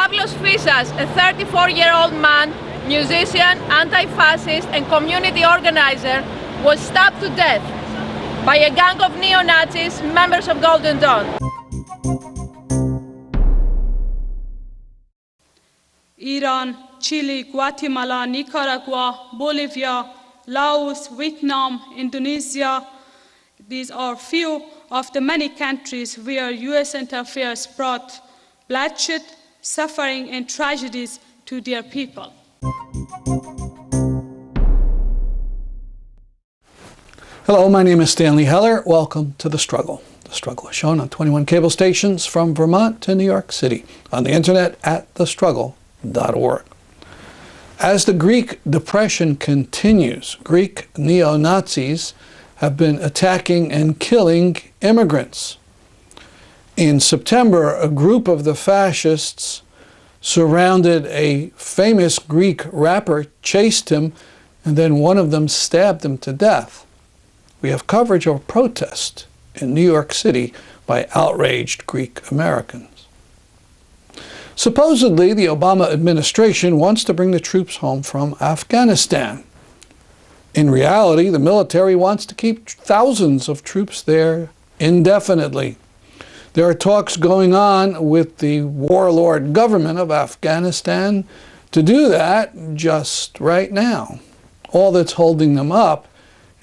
Pavlos Fyssas, a 34-year-old man, musician, anti-fascist, and community organizer, was stabbed to death by a gang of neo-Nazis, members of Golden Dawn. Iran, Chile, Guatemala, Nicaragua, Bolivia, Laos, Vietnam, Indonesia. These are few of the many countries where US interference brought bloodshed, suffering, and tragedies to their people. Hello, my name is Stanley Heller. Welcome to The Struggle. The Struggle is shown on 21 cable stations from Vermont to New York City, on the internet at thestruggle.org. As the Greek Depression continues, Greek neo-Nazis have been attacking and killing immigrants. In September, a group of the fascists surrounded a famous Greek rapper, chased him, and then one of them stabbed him to death. We have coverage of a protest in New York City by outraged Greek Americans. Supposedly, the Obama administration wants to bring the troops home from Afghanistan. In reality, the military wants to keep thousands of troops there indefinitely. There are talks going on with the warlord government of Afghanistan to do that just right now. All that's holding them up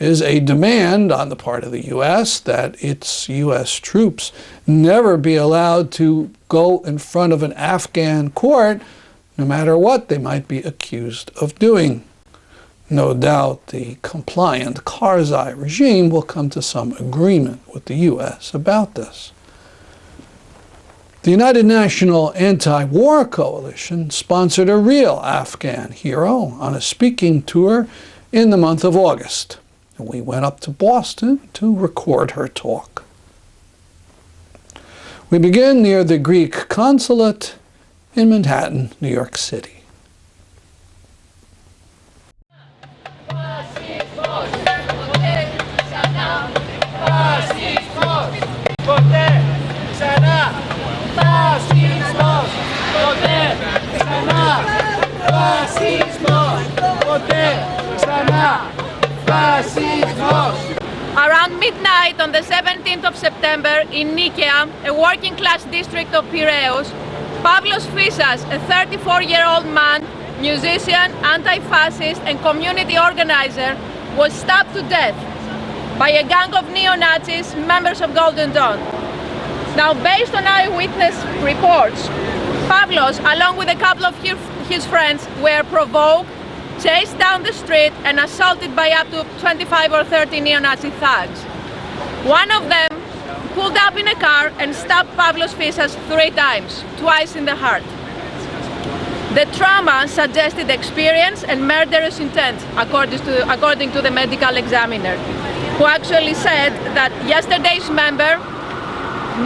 is a demand on the part of the U.S. that its U.S. troops never be allowed to go in front of an Afghan court, no matter what they might be accused of doing. No doubt the compliant Karzai regime will come to some agreement with the U.S. about this. The United National Anti-War Coalition sponsored a real Afghan hero on a speaking tour in the month of August. And we went up to Boston to record her talk. We begin near the Greek consulate in Manhattan, New York City. Around midnight on the 17th of September in Nikia, a working-class district of Piraeus, Pavlos Fyssas, a 34-year-old man, musician, anti-fascist, and community organizer, was stabbed to death by a gang of neo-Nazis, members of Golden Dawn. Now, based on eyewitness reports, Pavlos, along with a couple of his friends, were provoked, chased down the street, and assaulted by up to 25 or 30 neo-Nazi thugs. One of them pulled up in a car and stabbed Pavlos Fyssas 3 times, twice in the heart. The trauma suggested experience and murderous intent, according to the medical examiner, who actually said that yesterday's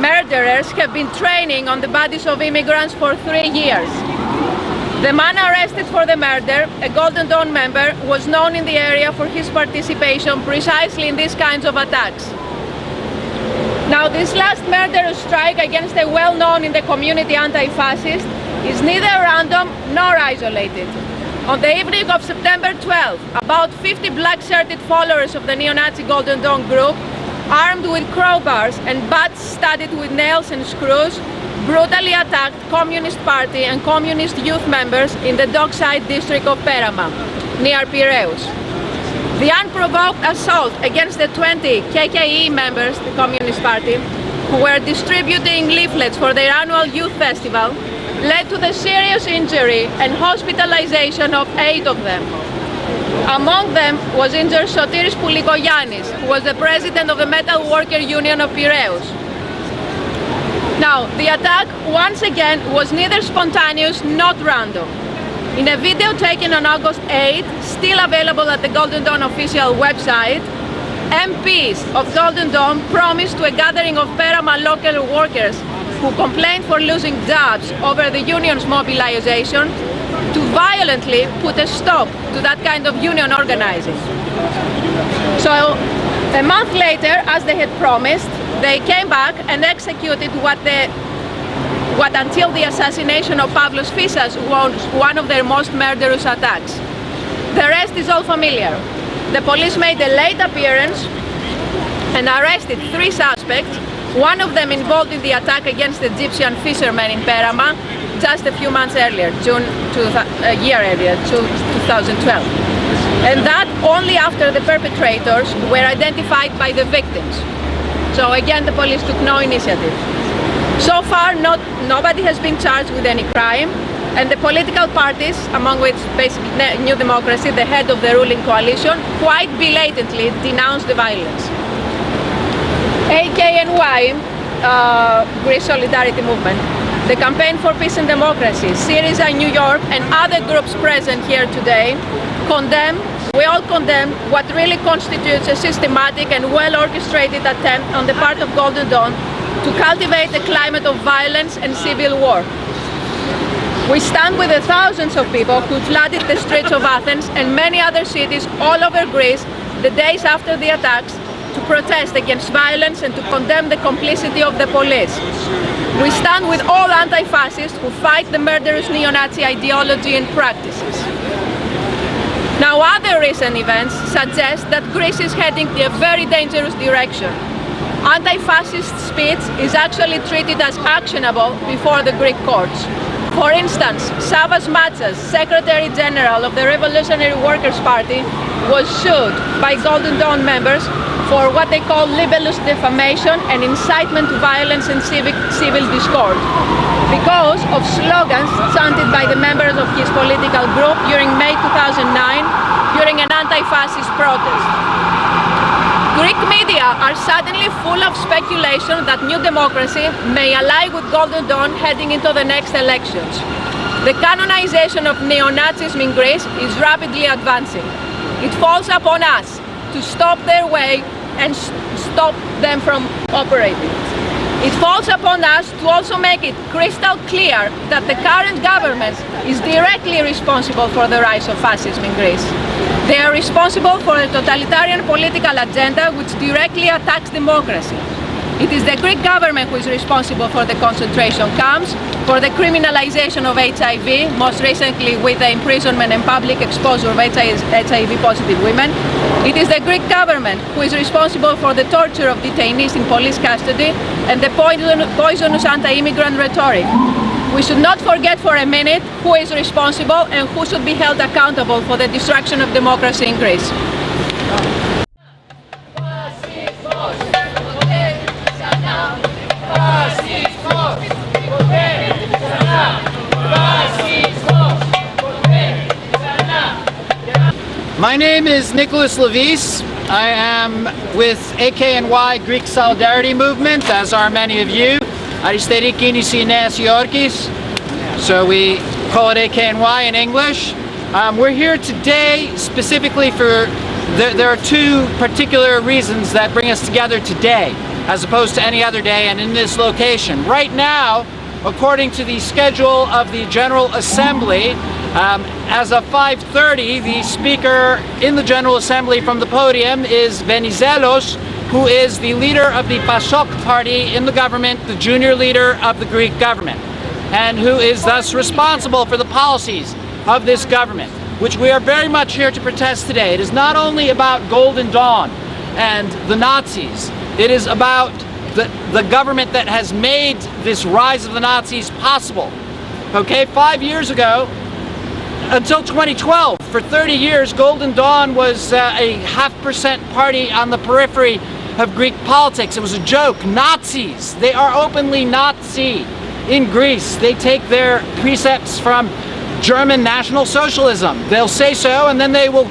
murderers have been training on the bodies of immigrants for 3 years. The man arrested for the murder, a Golden Dawn member, was known in the area for his participation precisely in these kinds of attacks. Now, this last murderous strike against a well-known in the community anti-fascist is neither random nor isolated. On the evening of September 12, about 50 black-shirted followers of the neo-Nazi Golden Dawn group, armed with crowbars and bats studded with nails and screws, brutally attacked Communist Party and Communist youth members in the dockside district of Perama, near Piraeus. The unprovoked assault against the 20 KKE members, the Communist Party, who were distributing leaflets for their annual youth festival, led to the serious injury and hospitalization of 8 of them. Among them was injured Sotiris Poulikoyannis, who was the president of the Metal Worker Union of Piraeus. Now, the attack, once again, was neither spontaneous nor random. In a video taken on August 8, still available at the Golden Dawn official website, MPs of Golden Dawn promised to a gathering of Perama local workers who complained for losing jobs over the union's mobilization to violently put a stop to that kind of union organizing. So, a month later, as they had promised, they came back and executed what the what until the assassination of Pavlos Fyssas was one of their most murderous attacks. The rest is all familiar. The police made a late appearance and arrested 3 suspects, one of them involved in the attack against the Egyptian fishermen in Perama just a few months earlier, a year earlier, 2012. And that only after the perpetrators were identified by the victims. So again, the police took no initiative. So far, nobody has been charged with any crime, and the political parties, among which basically New Democracy, the head of the ruling coalition, quite belatedly denounced the violence. AKNY, Greece Solidarity Movement, the Campaign for Peace and Democracy, Syriza in New York, and other groups present here today we all condemn what really constitutes a systematic and well-orchestrated attempt on the part of Golden Dawn to cultivate a climate of violence and civil war. We stand with the thousands of people who flooded the streets of Athens and many other cities all over Greece the days after the attacks to protest against violence and to condemn the complicity of the police. We stand with all anti-fascists who fight the murderous neo-Nazi ideology and practices. Now, other recent events suggest that Greece is heading in a very dangerous direction. Anti-fascist speech is actually treated as actionable before the Greek courts. For instance, Savas Matsas, Secretary General of the Revolutionary Workers' Party, was sued by Golden Dawn members for what they call libellous defamation and incitement to violence and civil discord because of slogans chanted by the members of his political group during May 2009 during an anti-fascist protest. Greek media are suddenly full of speculation that New Democracy may ally with Golden Dawn heading into the next elections. The canonization of neo-Nazism in Greece is rapidly advancing. It falls upon us to stop their way and stop them from operating. It falls upon us to also make it crystal clear that the current government is directly responsible for the rise of fascism in Greece. They are responsible for a totalitarian political agenda which directly attacks democracy. It is the Greek government who is responsible for the concentration camps, for the criminalization of HIV, most recently with the imprisonment and public exposure of HIV-positive women. It is the Greek government who is responsible for the torture of detainees in police custody and the poisonous anti-immigrant rhetoric. We should not forget for a minute who is responsible and who should be held accountable for the destruction of democracy in Greece. My name is Nicholas Levis. I am with AKNY Greek Solidarity Movement, as are many of you. Arisτερή Κίνηση Νέας Υόρκης, so we call it AKNY in English. We're here today specifically for, there are 2 particular reasons that bring us together today, as opposed to any other day and in this location. Right now, according to the schedule of the General Assembly, as of 5:30, the speaker in the General Assembly from the podium is Venizelos, who is the leader of the PASOK party in the government, the junior leader of the Greek government, and who is thus responsible for the policies of this government, which we are very much here to protest today. It is not only about Golden Dawn and the Nazis, it is about the government that has made this rise of the Nazis possible. Okay, 5 years ago, until 2012, for 30 years, Golden Dawn was a 0.5% party on the periphery of Greek politics. It was a joke. Nazis, they are openly Nazi in Greece. They take their precepts from German National Socialism. They'll say so, and then they will,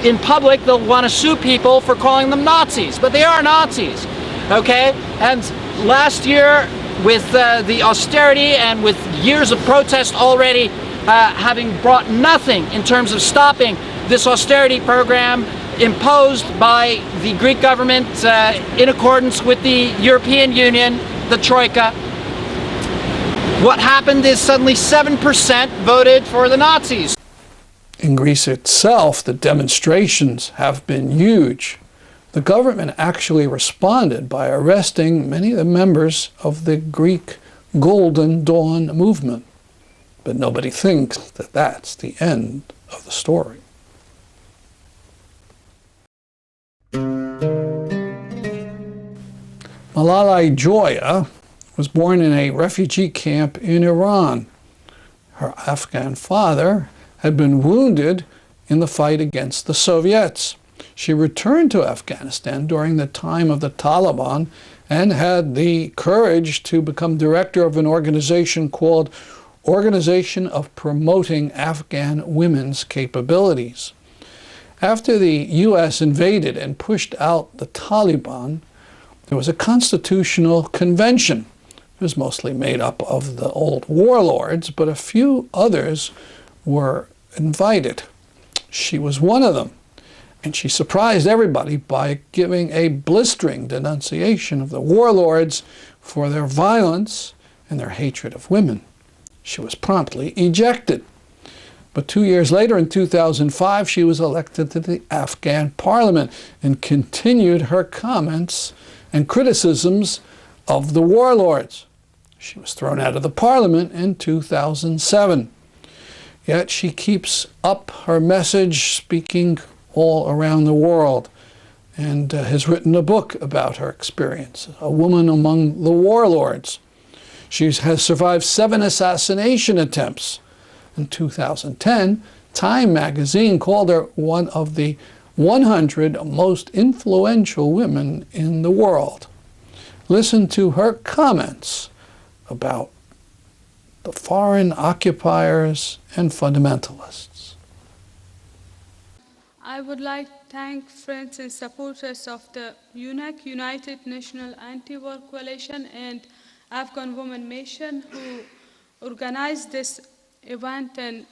in public, they'll want to sue people for calling them Nazis, but they are Nazis, okay? And last year, with the austerity and with years of protest already having brought nothing in terms of stopping this austerity program imposed by the Greek government in accordance with the European Union, the Troika, what happened is suddenly 7% voted for the Nazis. In Greece itself, the demonstrations have been huge. The government actually responded by arresting many of the members of the Greek Golden Dawn movement. But nobody thinks that that's the end of the story. Malalai Joya was born in a refugee camp in Iran. Her Afghan father had been wounded in the fight against the Soviets. She returned to Afghanistan during the time of the Taliban and had the courage to become director of an organization called Organization of Promoting Afghan Women's Capabilities. After the U.S. invaded and pushed out the Taliban, there was a constitutional convention. It was mostly made up of the old warlords, but a few others were invited. She was one of them, and she surprised everybody by giving a blistering denunciation of the warlords for their violence and their hatred of women. She was promptly ejected. But 2 years later, in 2005, she was elected to the Afghan parliament and continued her comments and criticisms of the warlords. She was thrown out of the parliament in 2007. Yet she keeps up her message, speaking all around the world, and has written a book about her experience, A Woman Among the Warlords. She has survived 7 assassination attempts. In 2010, Time magazine called her one of the 100 most influential women in the world. Listen to her comments about the foreign occupiers and fundamentalists. I would like to thank friends and supporters of the UNAC, United National Anti-War Coalition, and Afghan Women Mission who organized this event and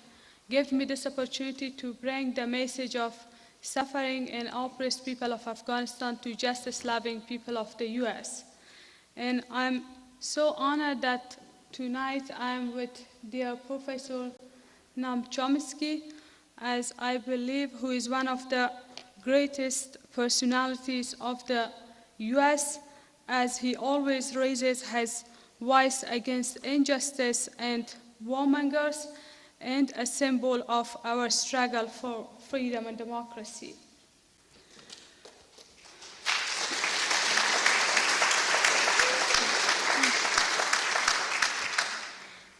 gave me this opportunity to bring the message of suffering and oppressed people of Afghanistan to justice-loving people of the US. And I'm so honored that tonight I'm with dear Professor Noam Chomsky, as I believe who is one of the greatest personalities of the US, as he always raises his voice against injustice and warmongers, and a symbol of our struggle for freedom and democracy.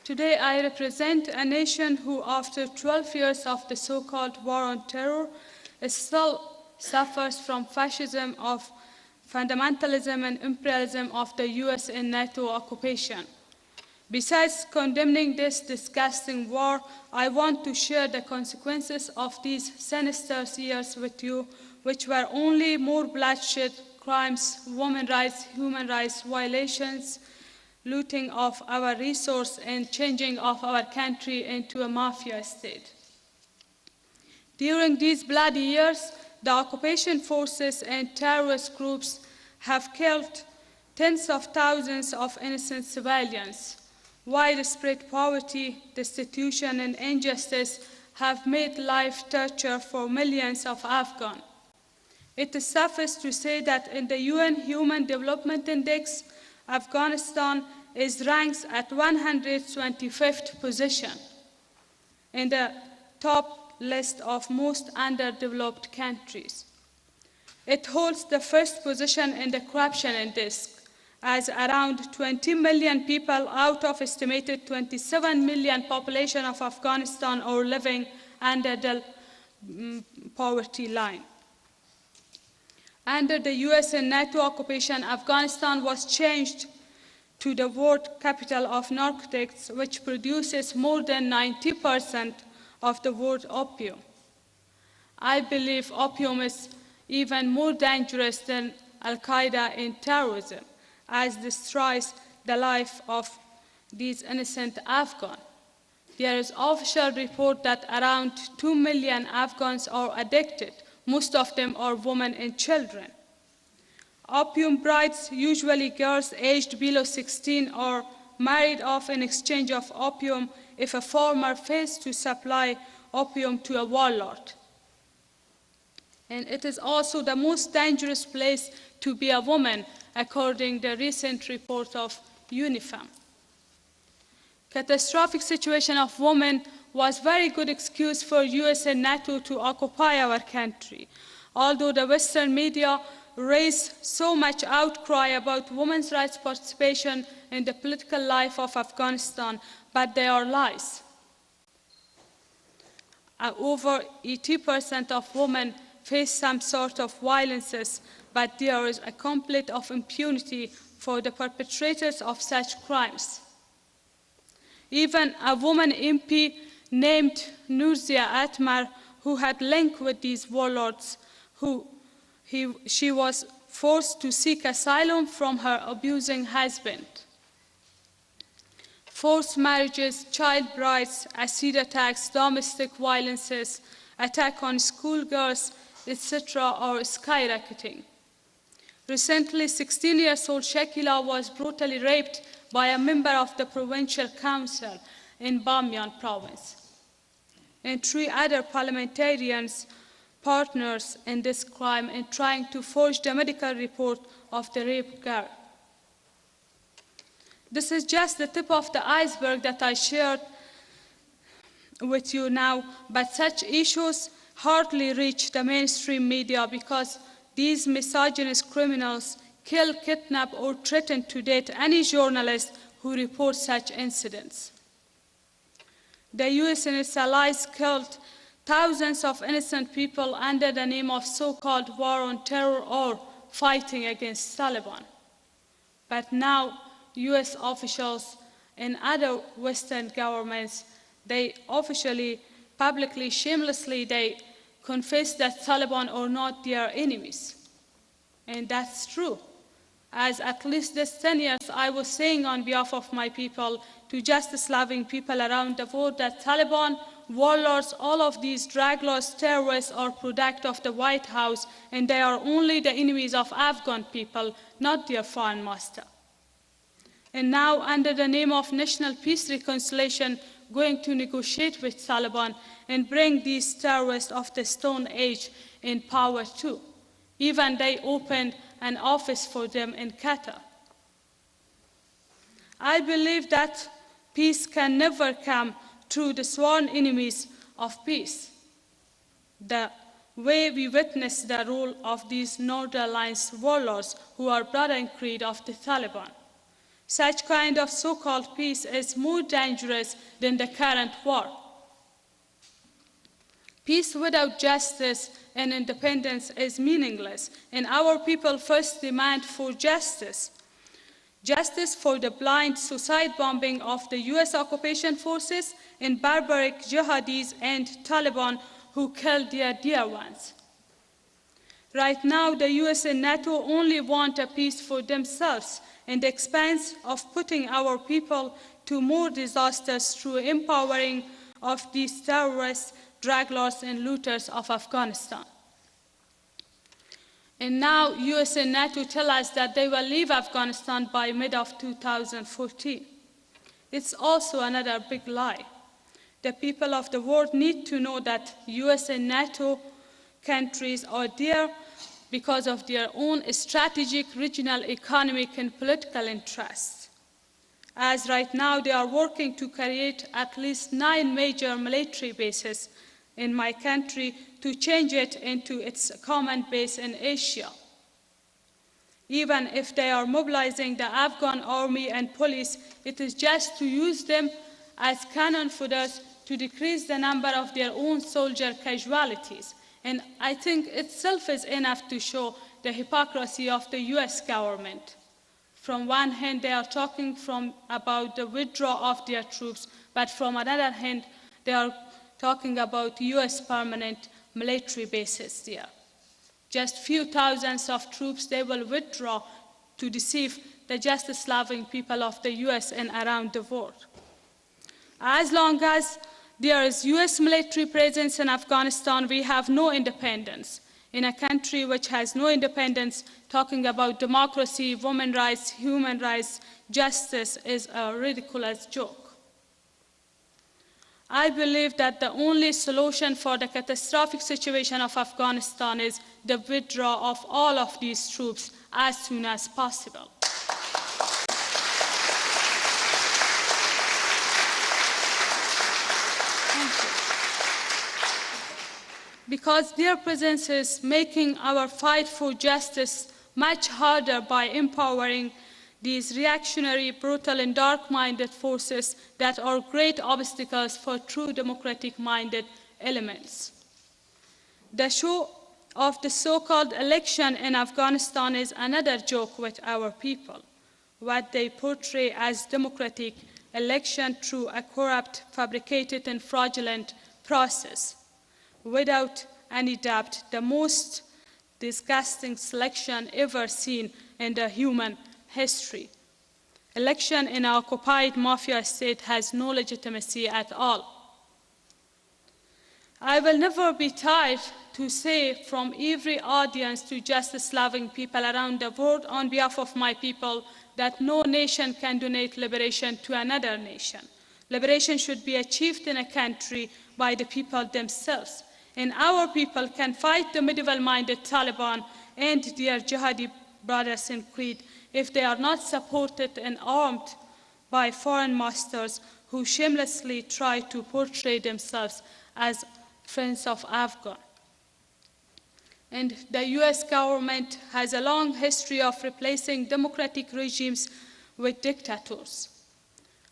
Today I represent a nation who, after 12 years of the so-called war on terror, still suffers from fascism, of fundamentalism and imperialism of the US and NATO occupation. Besides condemning this disgusting war, I want to share the consequences of these sinister years with you, which were only more bloodshed, crimes, women's rights, human rights violations, looting of our resources, and changing of our country into a mafia state. During these bloody years, the occupation forces and terrorist groups have killed tens of thousands of innocent civilians. Widespread poverty, destitution, and injustice have made life torture for millions of Afghans. It is suffice to say that in the UN Human Development Index, Afghanistan is ranked at 125th position in the top list of most underdeveloped countries. It holds the first position in the corruption index, as around 20 million people out of estimated 27 million population of Afghanistan are living under the poverty line. Under the US and NATO occupation, Afghanistan was changed to the world capital of narcotics, which produces more than 90% of the world opium. I believe opium is even more dangerous than Al-Qaeda in terrorism, as destroys the life of these innocent Afghans. There is official report that around 2 million Afghans are addicted. Most of them are women and children. Opium brides, usually girls aged below 16, are married off in exchange of opium if a farmer fails to supply opium to a warlord. And it is also the most dangerous place to be a woman, according to the recent report of UNIFEM. catastrophic situation of women was very good excuse for US and NATO to occupy our country. Although the Western media raised so much outcry about women's rights participation in the political life of Afghanistan, but they are lies. Over 80% of women face some sort of violences, but there is a complete of impunity for the perpetrators of such crimes. Even a woman MP named Nurzia Atmar, who had link with these warlords, she was forced to seek asylum from her abusing husband. Forced marriages, child brides, acid attacks, domestic violences, attack on schoolgirls, etc. are skyrocketing. Recently, 16-year-old Shakila was brutally raped by a member of the provincial council in Bamyan province. And 3 other parliamentarians partners in this crime in trying to forge the medical report of the rape girl. This is just the tip of the iceberg that I shared with you now, but such issues hardly reach the mainstream media because these misogynist criminals kill, kidnap, or threaten to death any journalist who reports such incidents. The US and its allies killed thousands of innocent people under the name of so-called war on terror or fighting against Taliban. But now, US officials and other Western governments, they officially, publicly, shamelessly, they confess that Taliban are not their enemies. And that's true. As at least this 10 years, I was saying on behalf of my people to justice-loving people around the world that Taliban, warlords, all of these drug laws, terrorists are product of the White House, and they are only the enemies of Afghan people, not their foreign master. And now, under the name of national peace reconciliation, going to negotiate with Taliban and bring these terrorists of the Stone Age in power too. Even they opened an office for them in Qatar. I believe that peace can never come through the sworn enemies of peace. The way we witness the rule of these Northern Alliance warlords who are brother in creed of the Taliban. Such kind of so-called peace is more dangerous than the current war. Peace without justice and independence is meaningless, and our people first demand for justice. Justice for the blind suicide bombing of the US occupation forces and barbaric jihadis and Taliban who killed their dear ones. Right now, the US and NATO only want a peace for themselves and the expense of putting our people to more disasters through empowering of these terrorists, drug lords, and looters of Afghanistan. And now, US and NATO tell us that they will leave Afghanistan by mid of 2014. It's also another big lie. The people of the world need to know that US and NATO countries are there because of their own strategic, regional, economic, and political interests. As right now, they are working to create at least 9 major military bases in my country to change it into its command base in Asia. Even if they are mobilizing the Afghan army and police, it is just to use them as cannon fodders to decrease the number of their own soldier casualties. And I think itself is enough to show the hypocrisy of the US government. From one hand, they are talking about the withdrawal of their troops, but from another hand, they are talking about US permanent military bases there. Just few thousands of troops they will withdraw to deceive the justice-loving people of the US and around the world. As long as there is US military presence in Afghanistan, we have no independence. In a country which has no independence, talking about democracy, women's rights, human rights, justice is a ridiculous joke. I believe that the only solution for the catastrophic situation of Afghanistan is the withdrawal of all of these troops as soon as possible. because their presence is making our fight for justice much harder by empowering these reactionary, brutal, and dark-minded forces that are great obstacles for true democratic-minded elements. The show of the so-called election in Afghanistan is another joke with our people. What they portray as democratic election through a corrupt, fabricated, and fraudulent process. Without any doubt, the most disgusting selection ever seen in the human history. Election in an occupied mafia state has no legitimacy at all. I will never be tired to say from every audience to justice-loving people around the world on behalf of my people that no nation can donate liberation to another nation. Liberation should be achieved in a country by the people themselves. And our people can fight the medieval-minded Taliban and their jihadi brothers in creed if they are not supported and armed by foreign masters who shamelessly try to portray themselves as friends of Afghan. And the US government has a long history of replacing democratic regimes with dictators.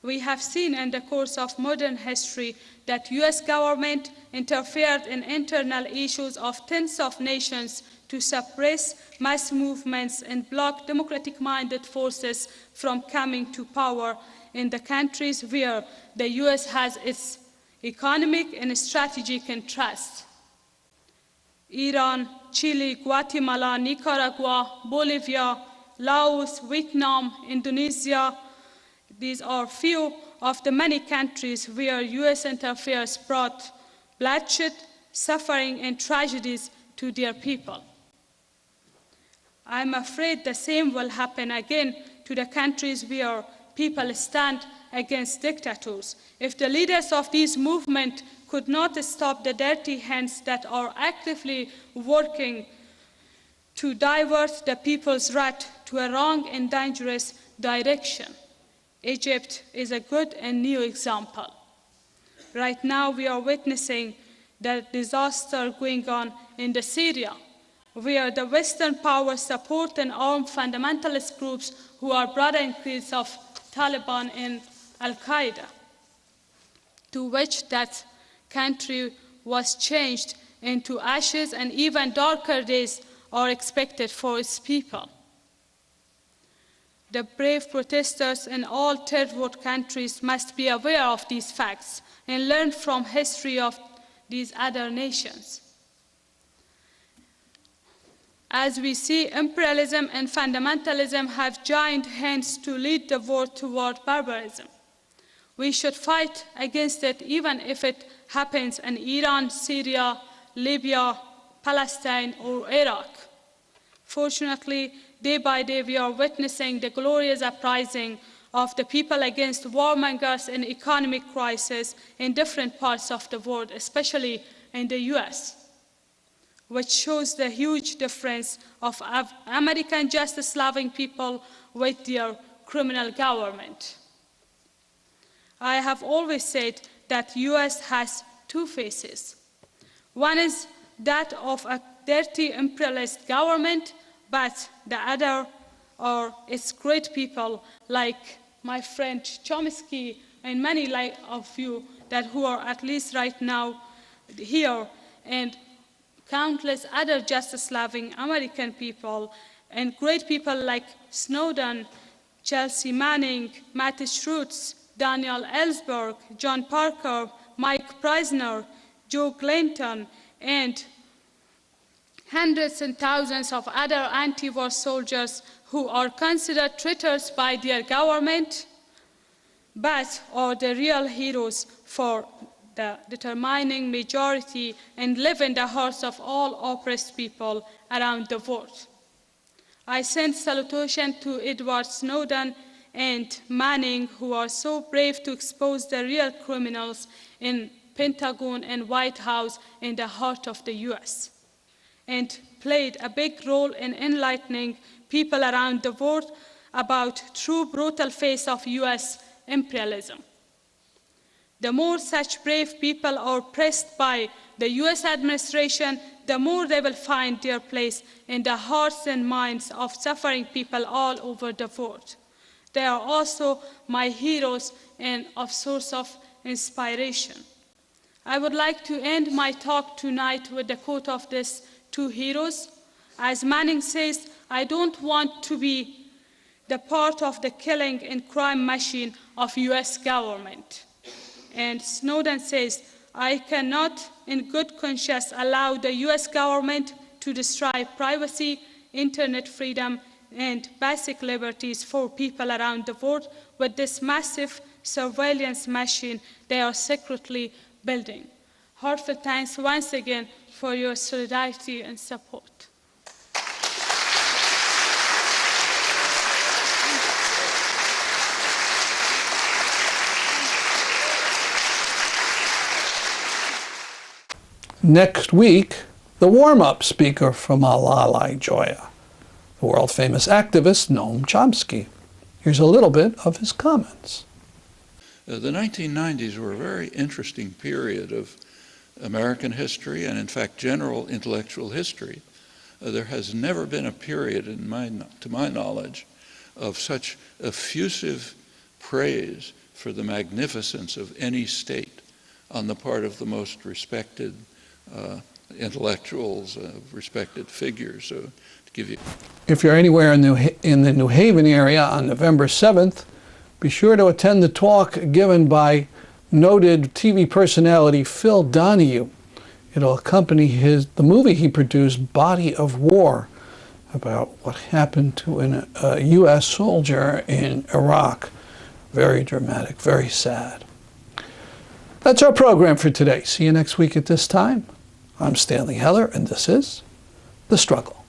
We have seen in the course of modern history that US government interfered in internal issues of tens of nations to suppress mass movements and block democratic-minded forces from coming to power in the countries where the US has its economic and strategic interests. Iran, Chile, Guatemala, Nicaragua, Bolivia, Laos, Vietnam, Indonesia. These are few of the many countries where US interference brought bloodshed, suffering, and tragedies to their people. I'm afraid the same will happen again to the countries where people stand against dictators. If the leaders of these movements could not stop the dirty hands that are actively working to divert the people's wrath to a wrong and dangerous direction. Egypt is a good and new example. Right now we are witnessing the disaster going on in Syria, where the Western powers support and arm fundamentalist groups who are brother in creeds of Taliban and Al-Qaeda, to which that country was changed into ashes, and even darker days are expected for its people. The brave protesters in all third world countries must be aware of these facts and learn from history of these other nations. As we see, imperialism and fundamentalism have joined hands to lead the world toward barbarism. We should fight against it even if it happens in Iran, Syria, Libya, Palestine, or Iraq. Fortunately, day by day we are witnessing the glorious uprising of the people against warmongers and economic crisis in different parts of the world, especially in the US, which shows the huge difference of American justice-loving people with their criminal government. I have always said that US has two faces. One is that of a dirty imperialist government, but the other are its great people like my friend Chomsky and many of you that who are at least right now here, and countless other justice-loving American people and great people like Snowden, Chelsea Manning, Mattis Schutz, Daniel Ellsberg, John Parker, Mike Prisner, Joe Clinton, and hundreds and thousands of other anti-war soldiers who are considered traitors by their government, but are the real heroes for the determining majority and live in the hearts of all oppressed people around the world. I send salutation to Edward Snowden and Manning, who are so brave to expose the real criminals in Pentagon and White House in the heart of the US, and played a big role in enlightening people around the world about true brutal face of US imperialism. The more such brave people are pressed by the US administration, the more they will find their place in the hearts and minds of suffering people all over the world. They are also my heroes and a source of inspiration. I would like to end my talk tonight with the quote of these two heroes. As Manning says, I don't want to be the part of the killing and crime machine of US government. And Snowden says, I cannot in good conscience allow the US government to destroy privacy, internet freedom, and basic liberties for people around the world with this massive surveillance machine they are secretly building. Heartfelt thanks once again for your solidarity and support. Next week, the warm-up speaker from Malalai Joya, the world-famous activist Noam Chomsky. Here's a little bit of his comments. The 1990s were a very interesting period of American history and, in fact, general intellectual history. There has never been a period, to my knowledge, of such effusive praise for the magnificence of any state on the part of the most respected intellectuals, respected figures. So, to give you, if you're anywhere in the New Haven area on November 7th, be sure to attend the talk given by noted TV personality Phil Donahue. It'll accompany the movie he produced, Body of War, about what happened to a U.S. soldier in Iraq. Very dramatic, very sad. That's our program for today. See you next week at this time. I'm Stanley Heller, and this is The Struggle.